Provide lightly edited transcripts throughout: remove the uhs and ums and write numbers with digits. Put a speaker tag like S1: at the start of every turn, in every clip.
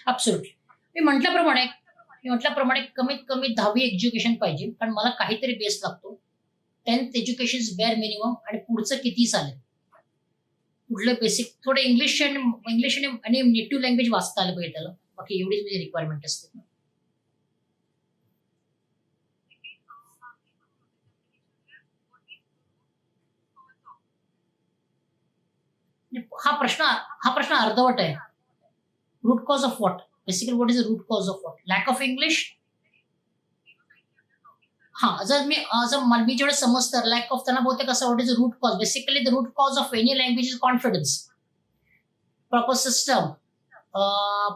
S1: Absolutely. मी म्हटल्याप्रमाणे कमीत कमी 10वी एज्युकेशन पाहिजे, कारण मला काहीतरी बेस लागतो. 10th education is bare minimum, आणि पुढचं किती चालेल. कुठलं बेसिक थोडं इंग्लिश आणि नेटिव्ह लँग्वेज वाचता आलं पाहिजे त्याला. बाकी एवढीच माझी रिक्वायरमेंट असते. हा प्रश्न अर्धवट आहे. Root cause of what? Basically what is the root cause of what? Lack of English. हा, मी जेवढं समजतं लॅक ऑफ, त्यांना बहुतेक असं what is the root cause. Basically the root cause of any language is confidence. Proper system,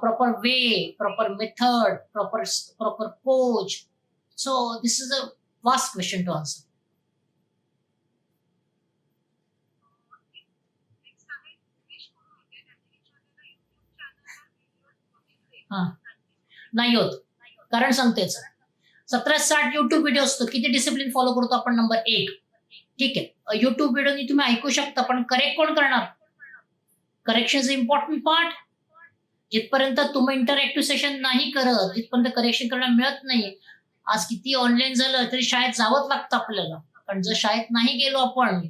S1: proper way, proper method, proper coach. So this is a vast question to answer. हा, नाही होत. कारण सांगतेच, 1760 YouTube video असतो. किती discipline follow करतो आपण? Number 1. ठीक आहे, युट्यूब व्हिडिओ तुम्ही ऐकू शकता, पण करेक्ट कोण करणार? Correction is important part. जिथपर्यंत तुम्ही इंटरॅक्टिव्ह सेशन नाही करत, जिथपर्यंत करेक्शन करायला मिळत नाही. आज किती ऑनलाईन झालं तरी शाळेत जावंच लागतं आपल्याला, कारण जर शाळेत नाही गेलो आपण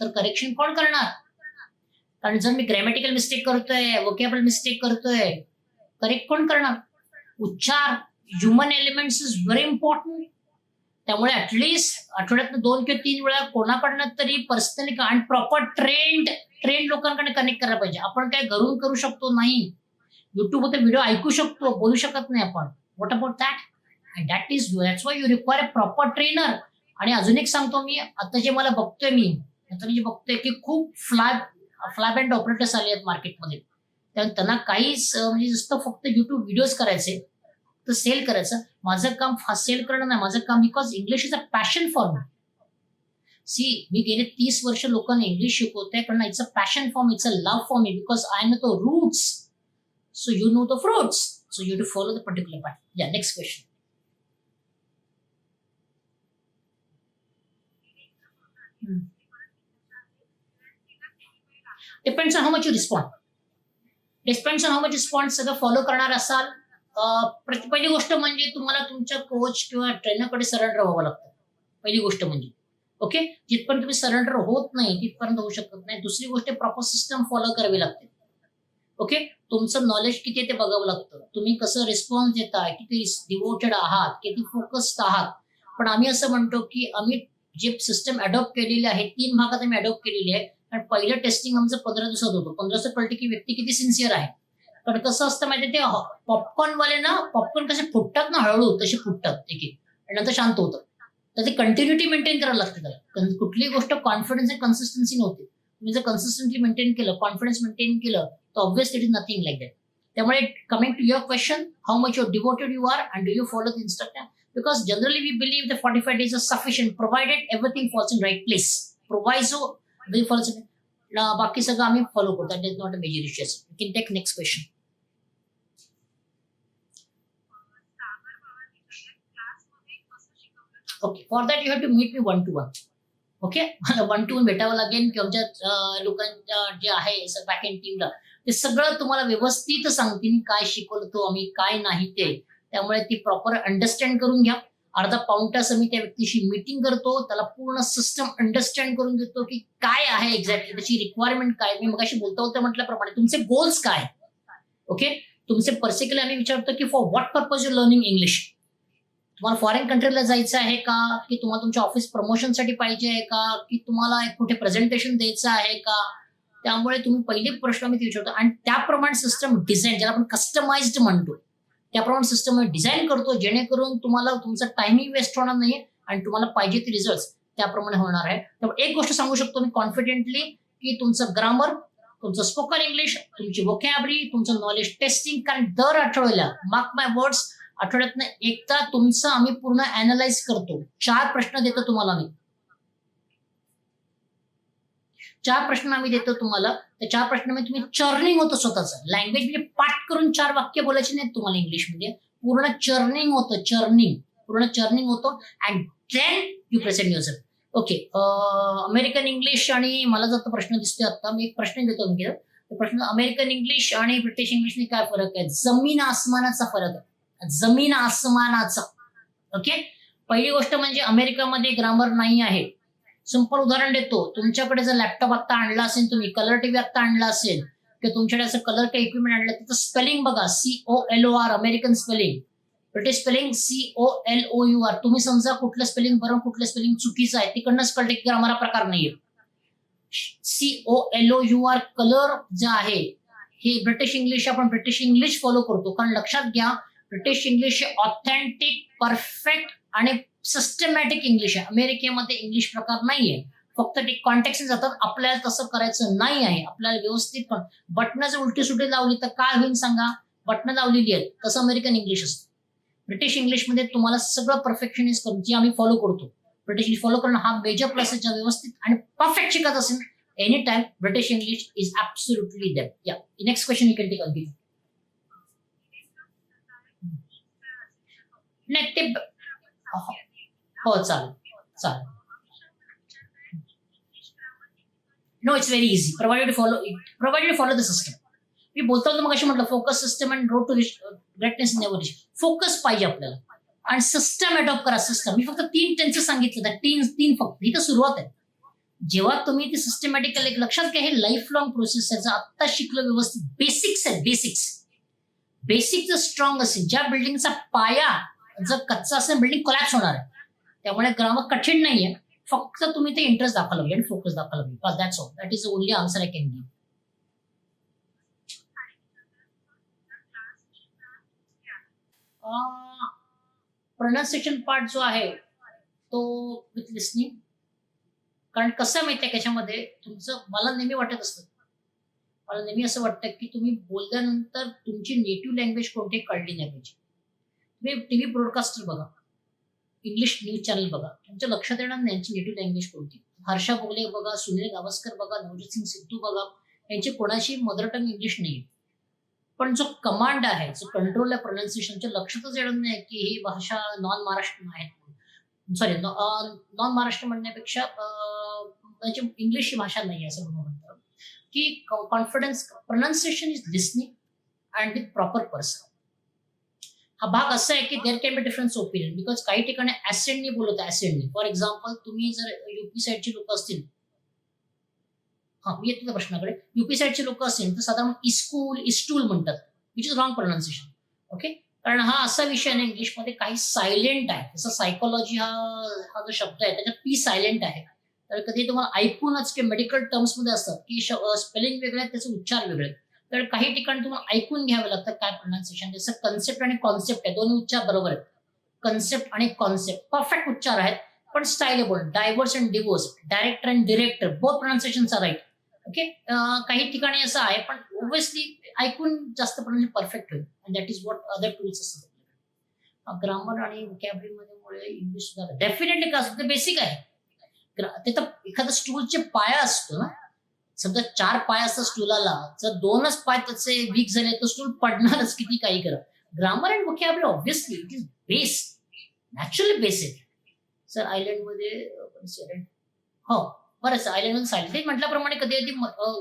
S1: तर करेक्शन कोण करणार? कारण जर मी ग्रॅमॅटिकल मिस्टेक करतोय, वोकॅबल मिस्टेक करतोय, करेक्ट कोण करणार? उच्चार, human elements is very important. त्यामुळे ऍटलिस्ट आठवड्यात 2 किंवा 3 वेळा कोणाकडनं तरी पर्सनली आणि प्रॉपर ट्रेंड लोकांकडे कनेक्ट करायला पाहिजे. आपण काय घरून करू शकतो? नाही. युट्यूबवर व्हिडिओ ऐकू शकतो, बोलू शकत नाही आपण. What about that? And that's why you require a proper trainer. आणि अजून एक सांगतो मी, आता जे मला बघतोय जे बघतोय की खूप फ्लॅब अँड ऑपरेटर्स आले आहेत मार्केटमध्ये. त्यांना काहीच म्हणजे नुसतं फक्त युट्यूब व्हिडिओज करायचे, तर सेल करायचं. माझं काम सेल करणं नाही, माझं काम, because English is a passion for me. मी गेले 30 वर्ष लोकांना इंग्लिश शिकवतोय, कारण it's a passion for me, it's a love for me, because I know the roots. So you know the fruits. So you have to follow the particular path. Yeah, next question. Depends on how much you respond. सगळं follow करणार असाल. पहिली गोष्ट म्हणजे तुम्हाला तुमच्या coach किंवा ट्रेनरकडे surrender व्हावं लागतं. पहिली गोष्ट म्हणजे ओके, जिथपर्यंत तुम्ही सरेंडर होत नाही तिथपर्यंत होऊ शकत नाही. दुसरी गोष्ट, प्रॉपर सिस्टम फॉलो करावी लागते. ओके, तुमचं नॉलेज किती आहे ते बघावं लागतं. तुम्ही कसं रिस्पॉन्स देताय, किती डिवोटेड आहात, किती फोकस्ड आहात. पण आम्ही असं म्हणतो की आम्ही जे सिस्टम अडॉप्ट केलेली आहे 3 भागात आम्ही अडॉप्ट केलेली आहे. कारण पहिलं टेस्टिंग आमचं 15 दिवसात होतं. 15 दिवसात कळतं की व्यक्ती किती सिन्सिअर आहे. कारण कसं असतं माहिती, ते पॉपकॉर्नवाले ना, पॉपकॉर्न कसे फुटतात ना, हळूहळू तसे फुटतात एक आणि नंतर शांत होतं. तर ते कंटिन्युटी मेंटेन करायला लागते त्याला. कुठलीही गोष्ट कॉन्फिडन्स आणि कन्सिस्टन्सी नव्हती. तुम्ही जर कन्सिस्टन्सी मेंटेन केलं, कॉन्फिडन्स मेंटेन केलं, तर obviously it is nothing like that. त्यामुळे coming to your question, how much your devoted you are and do you follow the instruction. Because generally we believe the 45 days are sufficient provided everything falls in right place. Proviso will falls in. बाकी सगळं आम्ही follow करतो. That is not a major issue. You can take next question. Okay, for that you have to meet me 1-to-1. Okay, मला 1-to-1 भेटावं लागेल, की आमच्या लोकांच्या जे आहे बॅक एंड टीमला ते सगळं तुम्हाला व्यवस्थित सांगतील काय शिकवलं तो आम्ही, काय नाही ते. त्यामुळे ती प्रॉपर अंडरस्टँड करून घ्या. अर्धा पाऊण तास मी त्या व्यक्तीशी मीटिंग करतो, त्याला पूर्ण सिस्टम अंडरस्टँड करून देतो की काय आहे एक्झॅक्टली त्याची रिक्वायरमेंट काय. मी मगाशी बोलता होतं म्हटल्याप्रमाणे तुमचे गोल्स काय. ओके, तुमचे पर्सिक्युलर आम्ही विचारतो की for what purpose you learning English. तुम्हाला फॉरेन कंट्रीला जायचं आहे का, की तुम्हाला तुमच्या ऑफिस प्रमोशनसाठी पाहिजे आहे का, की तुम्हाला कुठे प्रेझेंटेशन द्यायचं आहे का. त्यामुळे तुम्ही पहिले प्रश्न मी विचारतो आणि त्याप्रमाणे सिस्टम डिझाईन, ज्याला आपण कस्टमाइज्ड म्हणतो, त्याप्रमाणे सिस्टम डिझाईन करतो, जेणेकरून तुम्हाला तुमचा टायमिंग वेस्ट होणार नाही आणि तुम्हाला पाहिजे ते रिझल्ट त्याप्रमाणे होणार आहे. त्यामुळे एक गोष्ट सांगू शकतो मी कॉन्फिडेंटली, की तुमचं ग्रामर, तुमचं स्पोकन इंग्लिश, तुमची वोकॅबरी, तुमचं नॉलेज टेस्टिंग. कारण दर आठवड्याला, मार्क माय वर्ड्स, आठवड्यातनं एकदा तुमचं आम्ही पूर्ण अनालाइज करतो. 4 प्रश्न देतो तुम्हाला मी. 4 प्रश्न आम्ही देतो तुम्हाला. त्या 4 प्रश्नामध्ये तुम्ही चर्निंग होतं स्वतःचं. लँग्वेज म्हणजे पाठ करून 4 वाक्य बोलायची नाहीत तुम्हाला इंग्लिशमध्ये. पूर्ण चर्निंग होतं, पूर्ण चर्निंग होतं and then you present yourself. Okay, American English आणि मला जर प्रश्न दिसतोय आता, मी एक प्रश्न देतो तुम्ही. तर प्रश्न, अमेरिकन इंग्लिश आणि ब्रिटिश इंग्लिशने काय फरक आहे? जमीन आसमानाचा फरक आहे, जमीन आसमानाचा. ओके, पहिली गोष्ट म्हणजे अमेरिकामध्ये ग्रामर नाही आहे. सिंपल उदाहरण देतो, तुमच्याकडे जर लॅपटॉप आता आणला असेल, तुम्ही कलर टीव्ही आता आणला असेल, किंवा तुमच्याकडे असं कलर काही इक्विपमेंट आणलं, त्याचं स्पेलिंग बघा, COLOR American spelling, British spelling COLOUR. तुम्ही समजा कुठलं स्पेलिंग बरोबर कुठलं स्पेलिंग चुकीचं आहे, तिकडनंच कळते की ग्रामर हा प्रकार नाहीये. COLOUR कलर जे आहे हे ब्रिटिश इंग्लिश, आपण ब्रिटिश इंग्लिश फॉलो करतो, कारण लक्षात घ्या ब्रिटिश इंग्लिश हे ऑथेंटिक, परफेक्ट आणि सिस्टमॅटिक इंग्लिश आहे. अमेरिकेमध्ये इंग्लिश प्रकार नाहीये, फक्त ते कॉन्टेक्स्ट जातात. आपल्याला तसं करायचं नाही आहे. आपल्याला व्यवस्थित बटणं जर उलटी सुटी लावली तर काय होईल सांगा? बटणं लावलेली आहेत, तसं अमेरिकन इंग्लिश असतं. ब्रिटिश इंग्लिशमध्ये तुम्हाला सगळं परफेक्शनिस्ट करून जे आम्ही फॉलो करतो, ब्रिटिश इंग्लिश फॉलो करणं हा मेजर प्लस आहे. व्यवस्थित आणि परफेक्ट शिकत असेल any time, British English is absolutely there. या next question you can take again. नाही ते हो चालेल चालेल. No, it's very easy, provided follow the system. मी बोलतो मग अशी म्हटलं, focus system and road to greatness never reach. Focus पाहिजे आपल्याला आणि सिस्टम अडॉप्ट करा. सिस्टम मी फक्त 3 टेन्स सांगितलं, तीन फक्त. ही तर सुरुवात आहे. जेव्हा तुम्ही ती सिस्टमॅटिकल, एक लक्षात घ्या, हे लाईफ लॉंग प्रोसेस आहे. जर आत्ता शिकलं व्यवस्थित, बेसिक्स आहेत, बेसिक जर स्ट्रॉंग असेल, ज्या बिल्डिंगचा पाया जर कच्चा असेल, बिल्डिंग कोलॅप्स होणार आहे. त्यामुळे ग्रामर कठीण नाहीये, फक्त तुम्ही ते इंटरेस्ट दाखवायला पाहिजे आणि फोकस दाखवायला पाहिजे. That's all. That is the only answer I can give. Pronunciation part जो आहे तो विथ लिस्निंग. कारण कसं माहितीये त्याच्यामध्ये तुमचं, मला नेहमी वाटत असतं, मला नेहमी असं वाटतं की तुम्ही बोलल्यानंतर तुमची नेटिव्ह लँग्वेज कोणती कळली नाही पाहिजे. तुम्ही टीव्ही ब्रॉडकास्टर बघा, इंग्लिश न्यूज चॅनल बघा, तुमच्या लक्षात येणार नाही यांची नेटिव्ह लँग्वेज कोणती. हर्षा भोगले बघा, सुनील गावस्कर बघा, नवजीत सिंग सिद्धू बघा, यांची कोणाची मदर टंग इंग्लिश नाही. पण जो कमांड आहे, जो कंट्रोल आहे प्रोनाउन्सिएशनच्या, लक्षातच येणार नाही की ही भाषा नॉन महाराष्ट्र आहे. सॉरी, नॉन महाराष्ट्र म्हणण्यापेक्षा म्हणजे इंग्लिश ही भाषा नाही असं म्हणतात. की confidence, pronunciation is listening and with proper person. हा भाग असा आहे की there can be difference opinion, because काही ठिकाणी ऍसेंटनी बोलत, ऍसेंटनी. फॉर एक्झाम्पल, तुम्ही जर युपी साईडचे लोक असतील, मी येतो त्या प्रश्नाकडे, युपी साईडचे लोक असतील तर साधारण इस्टूल म्हणतात, which is wrong pronunciation. Okay, कारण हा असा विषय आहे इंग्लिशमध्ये, काही सायलेंट आहे. जसं सायकोलॉजी हा जो शब्द आहे त्याच्यात पी सायलेंट आहे. तर कधी तुम्हाला ऐकूनच, की मेडिकल टर्म्समध्ये असतात की स्पेलिंग वेगळे आहेत, त्याचे उच्चार वेगळे. तर काही ठिकाणी तुम्हाला ऐकून घ्यावे लागतं काय प्रोनाउन्सिएशन. जसं कन्सेप्ट आणि कॉन्सेप्ट आहे, दोन्ही उच्चार बरोबर आहेत. कन्सेप्ट आणि कॉन्सेप्ट परफेक्ट उच्चार आहेत, पण स्टायलेबल. Diverse and diverse, director and director, both pronunciations are right. Okay, काही ठिकाणी असं आहे, पण ओब्विसली ऐकून जास्त प्रमाणे परफेक्ट होईल. And that is what other tools असतात. ग्रामर आणि व्होकॅब्युलरीमुळे इंग्लिश सुद्धा डेफिनेटली का असतं, बेसिक आहे. ते तर एखाद्या स्टूलचे पाया असतो ना, समजा 4 पाय असतात स्टूलाला, जर 2च पाय त्याचे वीक झाले तर स्टूल पडणारच, किती काही करा. Grammar and vocabulary obviously it is base, naturally basic. Sir आयलंडमध्ये हो बरंच आयलंडमध्ये सायलेंट, ते म्हटल्याप्रमाणे कधी कधी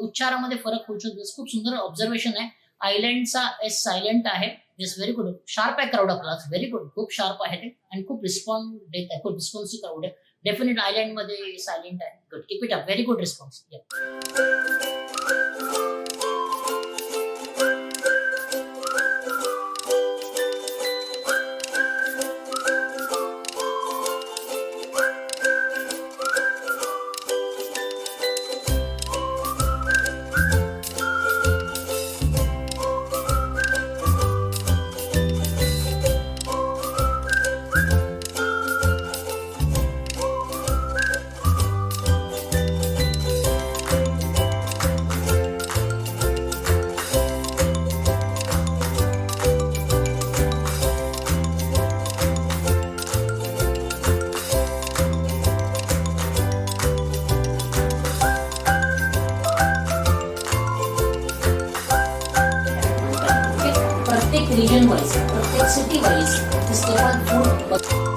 S1: उच्चारामध्ये फरक होऊ शकतो. खूप सुंदर ऑब्झर्वेशन आहे. आयलँडचा एस सायलेंट आहे. It's very good. शार्प आहे क्राऊड आपला, व्हेरी गुड, खूप शार्प आहे ते आणि खूप रिस्पॉन्ड देत आहे, खूप रिस्पॉन्सिव्ह क्राऊड आहे. डेफिनेट आयलँडमध्ये सायलेंट आहे. Good, keep it up, very good response. Region wise, प्रत्येक सिटी वाईज, स्टेबल फूड